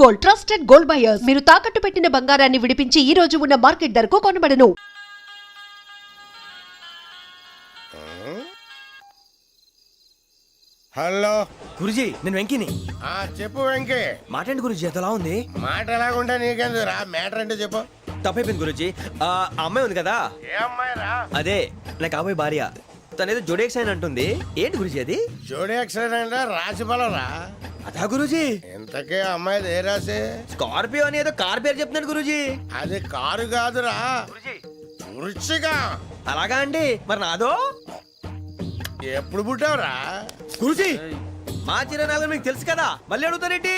Gold, trusted gold buyers. మీరు తాకట్టు పెట్టిన బంగారాన్ని విడిపించి ఈ రోజు ఉన్న మార్కెట్ ధరకు కొనబడను. హలో గురుజీ నేను వెంకిని. చెప్పు వెంకీ. మాట ఏంటి గురుజీ ఎంతలా ఉంది? మాట ఎలాగుంటా నీకెందుకు రా, మ్యాటర్ అంటే చెప్పు. తప్పైపోయింది గురుజీ. ఆ అమ్మాయి ఉంది కదా, ఏ అమ్మాయి రా? అదే నా కాబోయే భార్య. తనేదో జోడేక్స్ అని అంటుంది. ఏంటి గురుజీ అది? జోడి యాక్సిడెంట్ రాసి రా. అదా గురుజీ? ఇంతకే అమ్మాయిది ఏ రాసి? స్కార్పియో అని ఏదో కార్ పేరు చెప్తున్నాడు గురుజీ. అది కారు కాదురా, వృచ్చిక. అలాగా అండి, మరి నాదో? ఎప్పుడు పుట్టావురా? గురుజీ మా చిరనాలు మీకు తెలుసు కదా, మళ్ళీ అడుగుతారేంటి?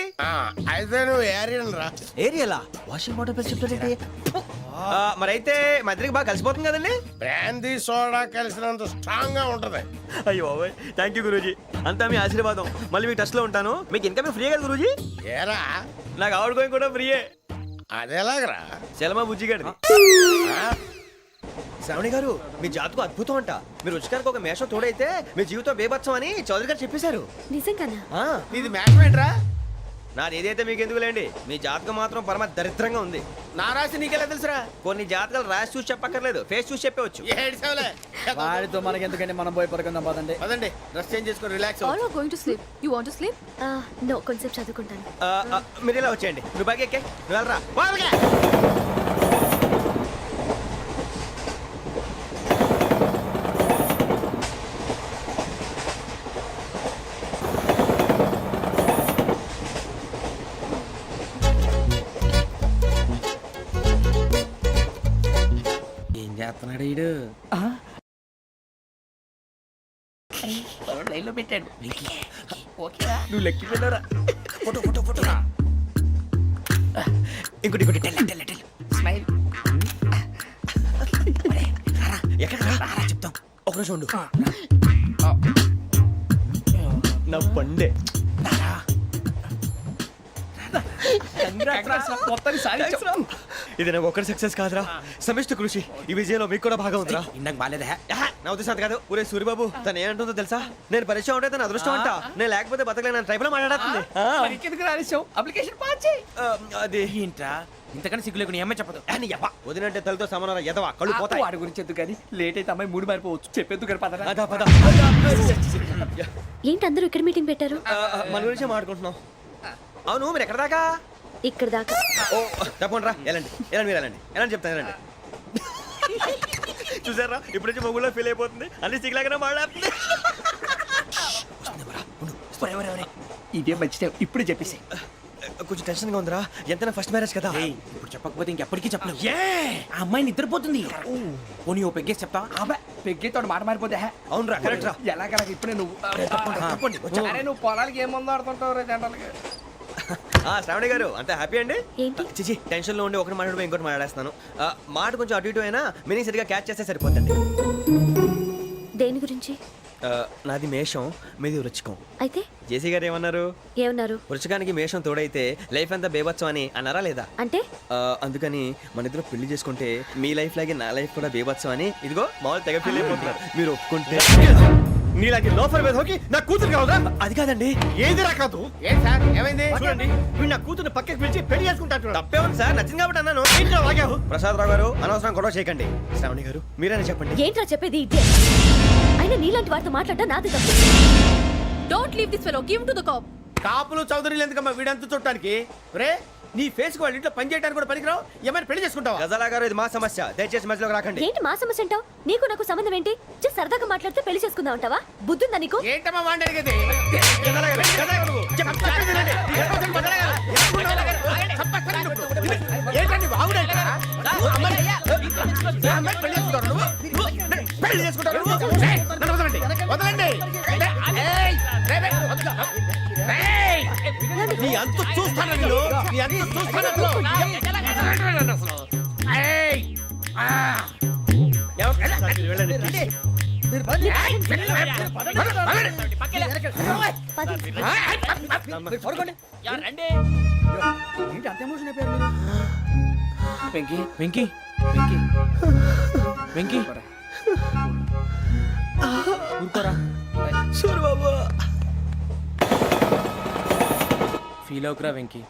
అయితే నువ్వు ఏరియన్ రా. ఏరియాలా? వాషింగ్ వాటర్ పేరు చెప్తారేంటి? మరైతే మా ఇద్దరికి బాగా కలిసిపోతుంది కదండి. బ్రాందీ సోడా కలిసినంత స్ట్రాంగ్ గా ఉంటది. అయ్యో థ్యాంక్ యూ గురూజీ, అంతా మీ ఆశీర్వాదం. మళ్ళీ మీకు టచ్ లో ఉంటాను. మీకు ఇంకా ఫ్రీ కదా గురూజీ? ఏరా, నాకు ఆవిడ గోయింగ్ కూడా ఫ్రీయే. అదేలాగరా? చలమా బుజ్జి గారిది. శ్రావణి గారు మీ జాతకు అద్భుతం అంట. మీరు రుచికారికి ఒక మేషం తోడైతే మీ జీవితం బేబత్సం అని చౌదరి గారు చెప్పేశారు. నిజంగానా? ఇది మేషం ఏంట్రా? నాది ఏదైతే మీకు ఎందుకు లేండి, మీ జాతకం మాత్రం పరమ దరిద్రంగా ఉంది. నా రాసి నీకెలా తెలుసురా? కొన్ని జాతకాలు రాసి చూసి చెప్పక్కర్లేదు, ఫేస్ చూసి చెప్పవచ్చు. వాడితో మనకి ఎందుకంటే మనం పోయి పడుకుందాం. పదండి పదండి, డ్రెస్ చేంజ్ చేసుకొని relax. All are going to sleep. You want to sleep? No, కొంచెం చదువుకుంటాను. మీరు ఇలా వచ్చేయండి. నువ్వు బాగా ఎక్కే, నువ్వు వెళ్ళరా. ఏం చేస్తున్నాడు ఈడు? లైన్లో పెట్టాడు. నువ్వు లెక్కి పెట్టారా? Photo photo photo. ఇంకోటి ఇంకోటి స్మైల్. ఎక్కడ చెప్తాం, ఒక రోజు ఉండు. నా పండే ఇది నాకు ఒక్కరి సక్సెస్ కాదురా, సమిష్టి కృషి. ఈ విజయంలో మీకు కూడా భాగం ఉందిరా. ఇందాక బాగాలేదా? నా ఉద్దేశం కాదు. ఊరే సూర్యబాబు తను ఏమంటుందో తెలుసా? నేను పరిచయం ఉంటే తన అదృష్టం అంట. నేను లేకపోతే బతకలేను ట్రైబ్ లో మాట్లాడుతుంది. అది ఏంట్రా ఇంతకన్నా సిగ్గు లేకుండా ఏమై చెప్పదు. వదినంటే తలతో సమానం ఎదవా, కళ్ళు పోతాయి. వాడి గురించి ఎందుకు కానీ లేట్ అయితే అమ్మాయి మూడు మారిపోవచ్చు. చెప్పేందుకు ఏంటి అందరూ ఇక్కడ మీటింగ్ పెట్టారు? మన గురించి మాట్లాడుకుంటున్నాం. అవును మీరు ఎక్కడ దాకా? ఇక్కడ దాకా. ఓ తప్పకుండా రా, వెళ్ళండి వెళ్ళండి, మీరు వెళ్ళండి వెళ్ళండి చెప్తాను, వెళ్ళండి. చూసారా ఇప్పుడు నుంచి మొగుల్లో ఫీల్ అయిపోతుంది, అన్ని సిగ్లాగానే మాట్లాడుతుంది. ఇదే మంచి టైం, ఇప్పుడు చెప్పేసి. కొంచెం టెన్షన్ గా ఉందిరా, ఎంతైనా ఫస్ట్ మ్యారేజ్ కదా. ఇప్పుడు చెప్పకపోతే ఇంకెప్పటికీ చెప్పలేవు. ఆ అమ్మాయి నిద్రపోతుంది. పోనీ ఓ పెగ్గేసి చెప్తా. పెగ్గేతో మాట మారిపోతే. అవునురా, కరెక్ట్ రా. ఎలాగలా ఇప్పుడే నువ్వు అరే నువ్వు పొలాలకి ఏముందో ఆడుతుంటావు రే జనరల్గా. శ్రావణి గారు అంత హ్యాపీ అండి? ఏంటి? చిచి టెన్షన్ లో ఉండి ఒకటి మాట్లాడడం ఇంకోటి మాట్లాడేస్తున్నాను. మాట కొంచెం అటు ఇటు అయినా మీనింగ్ సరిగా క్యాచ్ చేస్తే సరిపోతుంది. దేని గురించి? నాది మేషం, మీది వృచ్చికం. అయితే జేసీ గారు ఏమన్నారు? వృచ్చికానికి మేషం తోడైతే లైఫ్ అంతా బేబత్సం అని అన్నారా లేదా? అంటే అందుకని మన ఇద్దరు పెళ్లి చేసుకుంటే మీ లైఫ్ లాగే నా లైఫ్ కూడా బేబత్సం అని ఇదిగో మామూలు తెగ ఫీల్ అయిపోతున్నారు. మీరు ఒప్పుకుంటే నీలాంటి లోఫర్ మీద హోకి నా కూతురు కావదా? అది కాదండి. ఏది రాకదు. ఏం సార్ ఏమైంది? చూడండి వీడు నా కూతురు పక్కకి పిలిచి పెళ్లి చేసుకుంటాడు. తప్పే ఉంది సార్, నచ్చింది కాబట్టి అన్నాను. ప్రసాద్ రావు గారు అనవసరం గొడవ చేయకండి. శ్రావణి గారు మీరైనా చెప్పండి. ఏంట్రా చెప్పేది? అయినా నీలాంటి వారితో మాట్లాడటం నాది తప్పు. Don't leave this fellow, give to the cop. కాపులు చౌదరులు ఎందుకమ్మా వీడంతా చూడటానికి? రే నీ ఫేస్ కు వాళ్ళ ఇంట్లో పని చేయడానికి కూడా పనికిరావు. ఏమైనా పెళ్లి చేసుకుంటావా? గజాలా గారు ఇది మా సమస్య, దయచేసి మధ్యలోకి రాకండి. ఏంటి మా సమస్య అంటావు? నీకు నాకు సంబంధం ఏంటి? సరదాగా మాట్లాడితే పెళ్లి చేసుకుందాం అంటావా? బుద్ధుందా నీకు? ఏంటమ్మా మాట్లాడేది? నీ అంత చూస్తాను నీ అంత చూస్తాను. వెంకీ వెంకీ వెంకీ వెంకీ ఊరుకోరా. సూర్యబాబు ఫీల్ అవుకురా వెంకీ.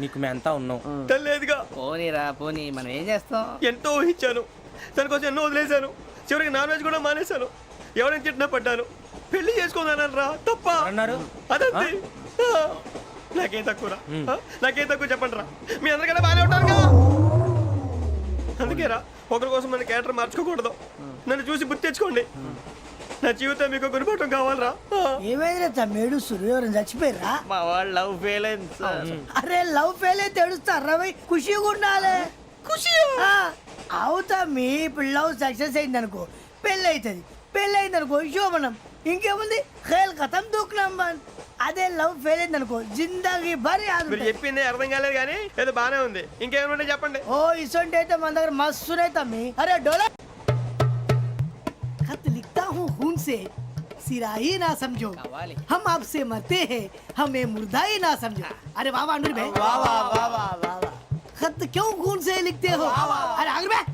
నీకు మేము అంతా ఉన్నాం. తెలియదుగా. పోనీరా పోనీ, మనం ఏం చేస్తాం? ఎంతో ఊహించాను, దానికోసం ఎన్నో వదిలేశాను, చివరికి నాన్ వెజ్ కూడా మానేశాను, ఎవరైనా తిట్టినా పడ్డాను, పెళ్లి చేసుకున్నాను రా. తప్ప అన్నారు అదంతే. నాకేం తక్కువరా? నాకేం తక్కువ చెప్పండి రా. మీ అందరికన్నా బాగానే ఉంటారుగా. అందుకేరా ఒకరి కోసం మన క్యారెక్టర్ మార్చుకోకూడదు. నన్ను చూసి గుర్తు తెచ్చుకోండి. నా జీవితం మీకు గురిపటం కావాలరా. ఏమైందిరా తమ్మేడు సూర్యవరం చచ్చిపోయిరా? మా వాళ్ళు లవ్ ఫెయిల్ అయింది సార్. అరే లవ్ ఫెయిల్ అయితే ఏడుస్తారా భయ్? ఖుషిగా ఉండాలి. ఖుషి అవుతా. మీ ఇప్పుడు లవ్ సక్సెస్ అయింది అనుకో పెళ్ళి అవుతుంది, పెళ్ళి అయింది అనుకో శోభనం. ఇంకేముంది ఖేల్ కథం దూకునాం బాన్. అదే లవ్ ఫెయిల్ అయింది అనుకో జిందాగీ భారీ మీరు చెప్పింది అర్థం కాలేదు కానీ ఏదో బాగానే ఉంది. ఇంకేమైనా చెప్పండి. ఓ ఇసొంటి అయితే మన దగ్గర మస్తునే తమ్మి. అరే డోలా खत लिखता हूँ खून से सिरा ही ना समझो, हम आपसे मरते हैं हमें मुर्दा ही ना समझो. अरे वाह वाह अनुर भाई, वाह वाह वाह वाह वाह. खत क्यों खून से लिखते हो? अरे अनुर भाई,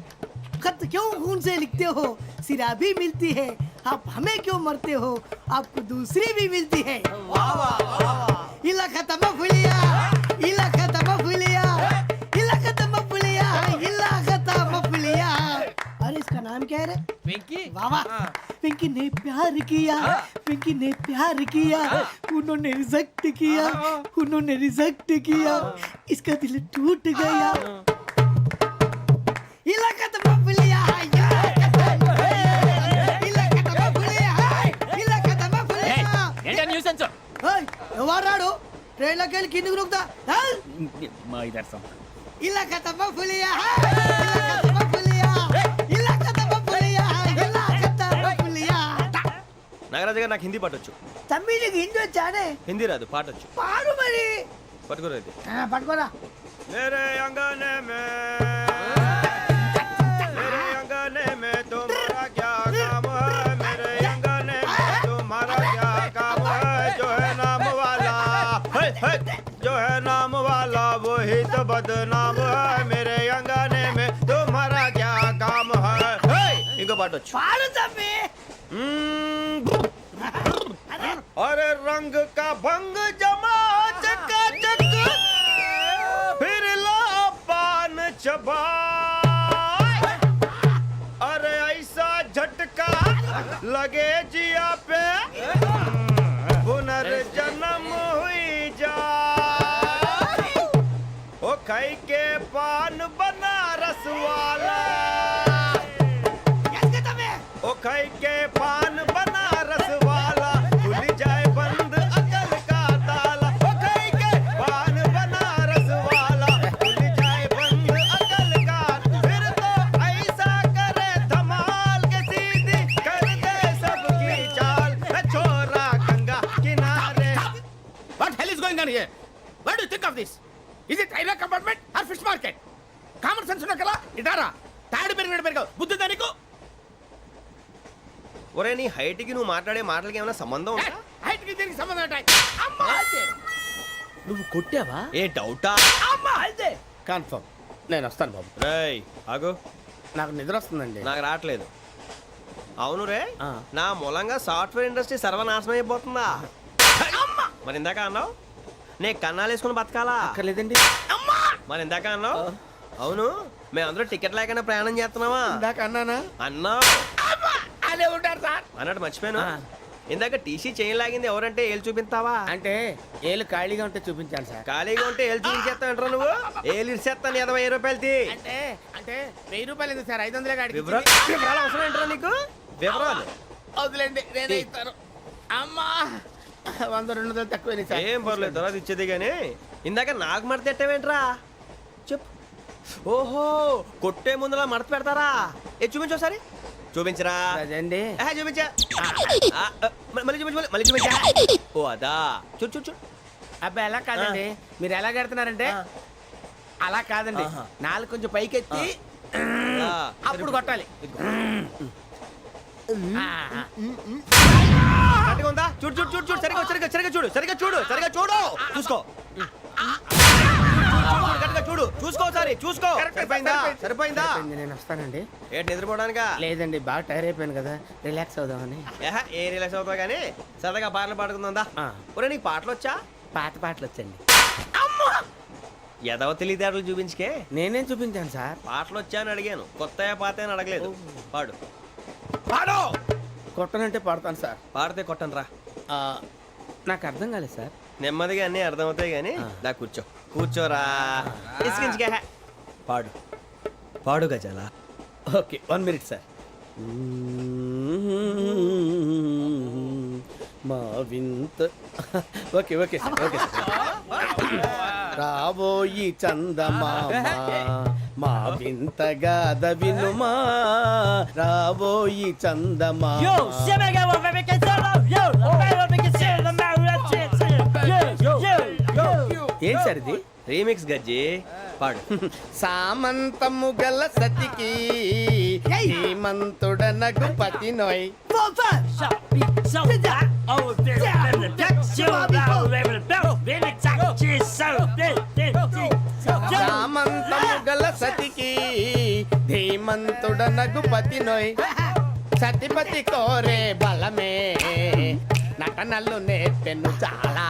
खत क्यों खून से लिखते हो? सिरा भी मिलती है, आप हमें क्यों मरते हो? आपको दूसरी भी मिलती है. वाह वाह वाह. इला खत्म फुलिया, इला खत्म फुलिया, इला खत्म फुलिया, इला खत्म फुलिया. अरे इसका नाम क्या है रे? వెంకీ. वाह वाह. पिंकी ने प्यार किया, पिंकी ने प्यार किया, उन्होंने रिजेक्ट किया, उन्होंने रिजेक्ट किया, इसका दिल टूट गया. इलाका तो बबलिया है, इलाका तो बबलिया है, इलाका तो बबलिया. ఏంటా న్యూసెన్స్? ओए ఎవరాడు ట్రైన్ లోకి వెళ్ళి కిందకి రుకుతా? మా ఇదర్సం. इलाका तो बबलिया है, इलाका तो बबलिया, इलाका तो बबलिया, इलाका तो बबलिया. నాగరాజు గారు నాకు హిందీ పాటొచ్చు. తమ్మి నీకు హిందీ వచ్చానే? హిందీ రాదు, పాటొచ్చు. పాడు మరి. పట్టుకోరు అయితే. పట్టుకోరా. मेरे अंगने में, मेरे अंगने में तुम्हारा क्या काम है? मेरे अंगने में तुम्हारा क्या काम है? जो है नाम वाला, जो है नाम वाला वही तो बदनाम है. मेरे अंगने में तुम्हारा क्या काम है? इनको बाटो. పాడు తమ్మి. अरे रंग का भंग जमा चकाचक, फिर ला पान चबा. अरे ऐसा झटका लगे जिया पे, पुनर्जन्म हुई जा. ओ खाई के पान बनारस वाला, ओ खाई के पान बनारस वाला, खुल जाए बंद अकल का ताला. ओ खाई के पान बनारस वाला, खुल जाए बंद अकल का. फिर तो ऐसा करे धमाल के सीधी कर दे सबकी चाल. छोरा गंगा किनारे. What hell is going on here? What do you think of this? Is it railway compartment or fish market? Common sense ఉన్నా కదా ఇటారా. తాడు పెరిగాడు బుద్ధి దానికి. ఒరే నీ హైట్ కి నువ్వు మాట్లాడే మాటలకి ఏమైనా సంబంధం ఉందా? హైట్ కి దీనికి సంబంధం ఉంటాయి. అమ్మా అయితే నువ్వు కొట్టావా? ఏ డౌటా? అమ్మా అయితే కన్ఫర్మ్. నేను వస్తాను బాబు. రేయ్ ఆగు. నాకు నిద్ర వస్తుందండి. నాకు రావట్లేదు. అవును రే, నా మూలంగా సాఫ్ట్వేర్ ఇండస్ట్రీ సర్వనాశనం అయిపోతుందా? మరి ఇందాక అన్నావు నే కన్నాలు వేసుకుని బతకాలా? అక్కర్లేదండి. అమ్మా మరి ఇందాక అన్నావు అవును మేమందరూ టికెట్ లేకుండా ప్రయాణం చేస్తున్నావా? ఇందాక అన్నానా? అన్నావు. అదే ఉంటారు సార్. అన్నట్టు మర్చిపోయాను. ఇందాక టీసీ చేయి లాగింది ఎవరంటే ఏళ్ళు చూపిస్తావా? అంటే ఏళ్ళు ఖాళీగా ఉంటే చూపించాలి సార్. ఖాళీగా ఉంటే ఏళ్ళు చూపించేస్తానంటారా నువ్వు? ఏళ్ళు ఇచ్చేస్తాను 20 రూపాయలది. అంటే అంటే 1000 రూపాయలు ఎందుకు సార్? 500 కాడికి వివరాలు అవసరం ఏంటరా నీకు? వివరాలు వదిలేండి, నేనే ఇస్తాను. అమ్మా 100 200 తక్కువ సార్. ఏం పర్లేదు, తర్వాత ఇచ్చేది కానీ ఇందాక నాకు మడత ఎట్టవేంట్రా చెప్పు. ఓహో కొట్టే ముందులా మడత పెడతారా? ఏ చూపించు ఒకసారి. చూపించరా? అదండి. చూపించా. మళ్ళీ చూపించు, మళ్ళీ చూపించా. ఓ అదా. చూడు చూడు చూడు. అబ్బాయి ఎలా కాదండి, మీరు ఎలా కడుతున్నారంటే అలా కాదండి. నాలుగు కొంచెం పైకెత్తి అప్పుడు కొట్టాలి. కరెక్ట్గా ఉందా? చూడు చూడు చూడు చూడు. సరిగా సరిగా సరిగా చూడు, సరిగా చూడు, సరిగా చూడు. చూసుకో కరెక్ట్గా చూడు, చూసుకో ఒకసారి చూసుకో. సరిపోయిందా? సరిపోయిందా? నేను వస్తానండి. ఏంటి నిద్రపోవడానికా? లేదండి, బాగా టైర్ అయిపోయాను కదా, రిలాక్స్ అవుదామని. ఏ రిలాక్స్ అవుతావు కానీ సరదాగా పాటలు పాడుకుందా? ఒరే నీకు పాటలు వచ్చా? పాత పాటలు వచ్చండి. ఎదవ తెలివితేటలు చూపించుకే. నేనేం చూపించాను సార్? పాటలు వచ్చా అని అడిగాను, కొత్త పాత అని అడగలేదు. పాడు. పాడు. కొట్టనంటే పాడతాను సార్. పాడితే కొట్టను రా. నాకు అర్థం కాలేదు సార్. నెమ్మదిగా అన్నీ అర్థమవుతాయి కానీ దా కూర్చో. కూర్చోరా. ఇసుకించుకే. పాడు. పాడు గజాల. Okay 1 minute sir. మా వింత okay okay sir okay sir. రాబోయి చందమామ మా వింతగా వినుమా, రాబోయి చందమామ. ఏంటి సార్ ఇది? రీమిక్స్ గజ్జి. పాడు. సామంతము గల సతికి శ్రీమంతుడనగు పతి నోయ్. సామంతము గల సతికి ధీమంతుడనగు పతి నోయ్. సతిపతి కోరే బలమే నటనలు నేర్పెను చాలా.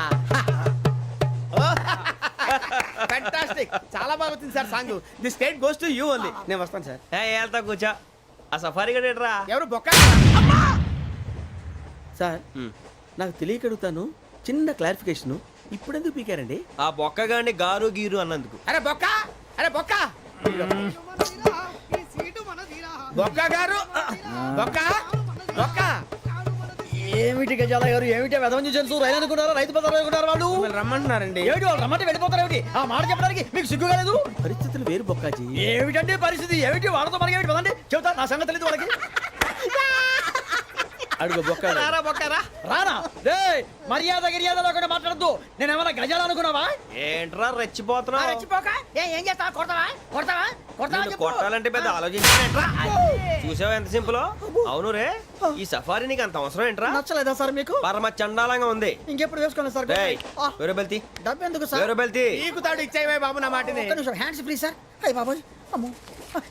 ఫ్యాంటాస్టిక్, చాలా బాగా వచ్చింది sir song. The state goes to you only. నేను వస్తాను సార్. వెళ్తా కూర్చో. ఆ సఫారీ గడేట్రా. ఎవరు బొక్క సార్? నాకు తెలియక అడుగుతాను, చిన్న క్లారిఫికేషన్. ఇప్పుడు ఎందుకు పీకారండి? ఆ బొక్కగాండి గారు గీరు అన్నందుకు. అరే బొక్క, అరే బొక్క, బొక్క గారు, బొక్క బొక్క. ఏమిటి గజాల గారు, ఏమిటి వెదవని చూసాను రైలు అనుకున్నారా, రైతు బజార్ అనుకున్నారు వాళ్ళు? మిమ్మల్ని రమ్మంటున్నారండి. ఏమిటి వాళ్ళు రమ్మంటే వెళ్ళిపోతారు ఏమిటి? ఆ మాట చెప్పడానికి మీకు సిగ్గు కాలేదు? పరిస్థితులు వేరు బొక్కాజీ. ఏమిటంటే పరిస్థితి, ఏమిటి వాళ్ళతో మనకి ఏమిటి పదండి చెబుతా, నా సంగతి తెలియదు వాళ్ళకి. అడుగు బొక్క. రారా బొక్కరా. రానా రే, మర్యాద గిర్యాద లేకుండా మాట్లాడద్దు. నేను ఏమైనా గజాలు అనుకున్నావా? ఏంట్రా రెచ్చిపోతున్నావు? రెచ్చిపోక ఏం చేస్తావా? కొడతావా కొడతావా కొడతావా నిన్ను చెప్పు. కొట్టాలంటే పెద్ద ఆలోచించానేంట్రా. చూసావా ఎంత సింపుల్. అవును రే, ఈ సఫారీ నీకు అంత అవసరం ఏంట్రా? నచ్చలేదా సార్ మీకు? పరమ చండాలంగా ఉంది. ఇంకెప్పుడు వేసుకోండి సార్. డేయ్, వేరే బెల్తి. డబ్బు ఎందుకు సార్? వేరే బెల్తి. నీకు తాడు ఇచ్చేవే బాబు నా మాటని. ఒక్క నిమిషం, హ్యాండ్స్ ఫ్రీ సార్. అయ్యి బాబోయ్, అమ్మో.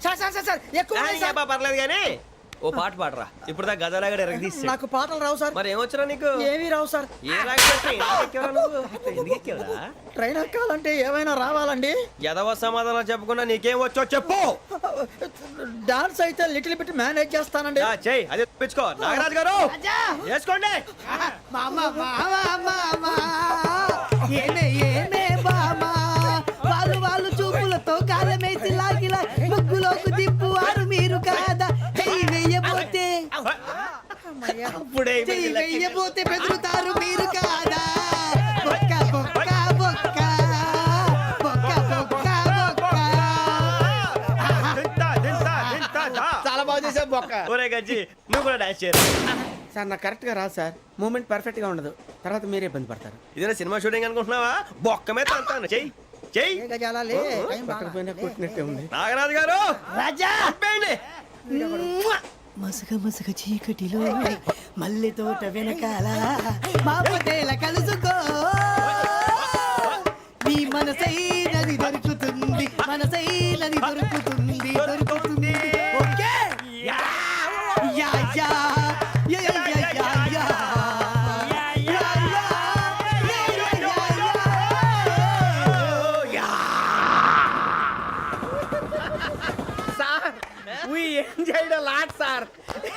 సార్ సార్ సార్ సార్ ఎక్కువ ఉన్నాయి సార్. పర్లేదు కానీ ఓ పాట పాడరా. ఇప్పుడు దా గదలాగడ ఎరగ తీసి. నాకు పాటలు రావు సార్. మరి ఏమొచ్చరా నీకు? ఏమీ రావు సార్. ఏ ఎందుకు ఎక్కావురా? ట్రైన్ ఎక్కాలంటే ఏమైనా రావాలండి. ఎదవ సమాధానం చెప్పకుండా నీకేం వచ్చో చెప్పు. డాన్స్ అయితే లిటిల్ బిట్ మేనేజ్ చేస్తానండి. చెయ్యి, అది తెప్పించుకో. నాగరాజు గారు వేసుకోండి. మామా మామా మామా ఏమే ఏమే బామా, వాళ్ళు వాళ్ళు చూపులతో కాలమేసి లాగిలా ముగ్గులోకి దిప్పువారు మీరు కాదా? చెయ్యి వెయ్యబోతే అప్పుడే చెయ్యి వెయ్యబోతే బెదురుతారు మీరు కాదా? బొక్క బొక్క బొక్క బొక్క బొక్క బొక్క. చాలా బాగా చేసావు బొక్క. ఒరే గజ్జి, నువ్వు కూడా డాన్స్ చేయరా. సార్ నాకు కరెక్ట్ గా రాదు సార్. మూమెంట్ పర్ఫెక్ట్ గా ఉండదు, తర్వాత మీరే ఇబ్బంది పడతారు. ఇదేనా సినిమా షూటింగ్ అనుకుంటున్నావా? బొక్క మీద అంటాను. చెయ్యి చెయ్యి. ఏ గజాలాలే, టైం బాగా. పక్కన పోయినా కొట్టినట్టే ఉంది. నాగరాజు గారు రాజా ఆపేయండి. మసగ మసగ చీకటిలో మల్లె తోట వెనకాల మా పటేల కలుసుకో, నీ మనసైనది దొరుకుతుంది, మనసైనది దొరుకుతుంది దొరుకుతుంది. Okay yeah yeah yeah yeah yeah yeah yeah. Sir we enjoyed a lot sir.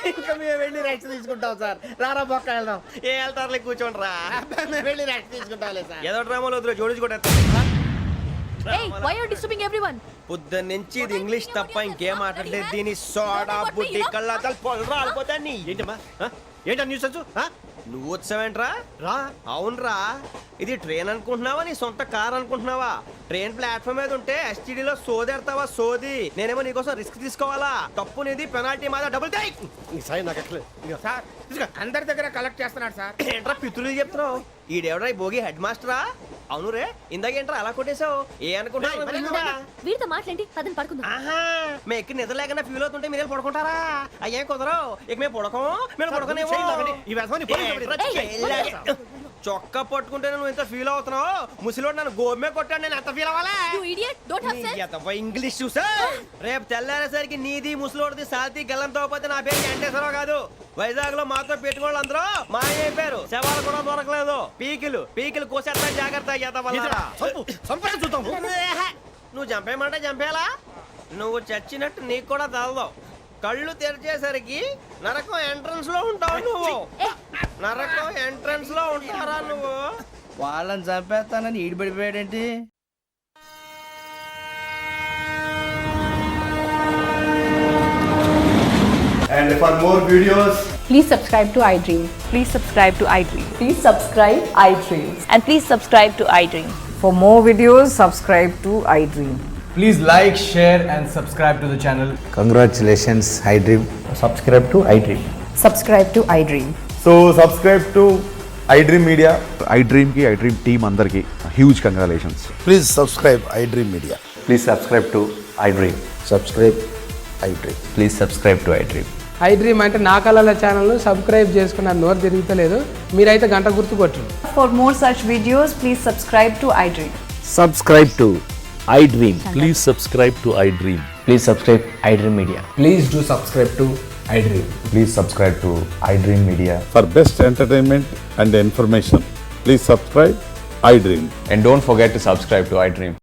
ఇంకా మేము వెళ్ళి రెస్ట్ తీసుకుంటాం సార్. రారా బొక్క వెళ్దాం. ఏ వెళ్తారులే, కూర్చోండి రా. మేము వెళ్ళి రెస్ట్ తీసుకుంటాంలే సార్. ఏదో డ్రామాలో వద్దు, జోడించుకుంటా. Hey, why are you disturbing everyone? పొద్దున్న నుంచి ఇది ఇంగ్లీష్ తప్ప ఇంకేం మాట్లాడలేదు. దీని సోడా బుడ్డి కళ్ళతలు పొలరా అలిపోతా. నీ ఏంటమ్మా ఏంటా న్యూస్ వచ్చు? నువ్వు వచ్చావేంట్రా? రా. అవునరా, ఇది ట్రైన్ అనుకుంటున్నావా, నీ సొంత కార్ అనుకుంటున్నావా? ట్రైన్ ప్లాట్ఫామ్ మీద ఉంటే ఎస్టీడీలో సోదేడతావా సోది. నేనేమో నీకోసం రిస్క్ తీసుకోవాలా? తప్పు నీది, పెనాల్టీ మాదా, డబుల్ టై. సార్ అందరి దగ్గర కలెక్ట్ చేస్తున్నాడు సార్. ఏంట్రా పితులు చెప్తున్నావు? ఈడెవడ్రా, ఈ భోగి హెడ్ మాస్టరా? అవును రే, ఇందాకేంట్రా అలా కొట్టేశావు? ఏ అనుకుంటున్నా? వీరితో మాట్లాడి అతను పడుకుందాం. ఆహా, మేము ఎక్కడ నిద్ర లేకుండా ఫీల్ అవుతుంటే మీరు పడుకుంటారా? అయ్యేం కుదరవు. ఇక మేము పడకం, మేము పడకనేమో. చొక్కా పట్టుకుంటే నువ్వు ఎంత ఫీల్ అవుతున్నావు? ముసలివాడు నన్ను గోమే కొట్టాడు, నేను ఎంత ఫీల్ అవ్వాలా? You idiot, don't have sense. English చూసా. రేపు తెల్లారేసరికి నీది ముసలోడిది సాల్తీ గల్లంతో పోతే నా పేరు వెంకటేశ్వరరావు కాదు. వైజాగ్ లో మాతో పెట్టుకోళ్ళు అందరూ మాయైపోయారు. శవాలు కూడా దొరకలేదు. పీకిలు పీకిలు కోసేస్తా, జాగ్రత్త. చూద్దాం. నువ్వు చంపేయమంటే చంపేలా? నువ్వు చచ్చినట్టు నీకు కూడా తగదు. కళ్ళు తెరిచేసరికి నరకం ఎంట్రన్స్ లో ఉంటావు నువ్వు. నరకం ఎంట్రన్స్ లో ఉంటారా నువ్వు? వాళ్ళని చంపేస్తానని ఈడిపడిపోయాడేంటి? And for more videos, Please subscribe to iDream. Please subscribe to iDream. Please subscribe iDream. And please subscribe to iDream. For more videos, subscribe to iDream. please like, share, and subscribe to the channel. Congratulations, iDream. Subscribe to iDream. Subscribe to iDream. So subscribe to iDream Media. iDream ki iDream team andarki huge congratulations. Please subscribe iDream Media. Please subscribe to iDream. Subscribe iDream. Please subscribe to iDream. iDream అంటే నా కళల ఛానల్ను subscribe చేసుకున్న నోరు తిరుగుతలేదు. మీరైతే గంట గుర్తు కొట్టండి. For more such videos, please subscribe to iDream. Subscribe to iDream. Please subscribe to iDream. Please subscribe iDream Media. Please do subscribe to iDream. Please subscribe to iDream Media. For best entertainment and information, please subscribe iDream. And don't forget to subscribe to iDream.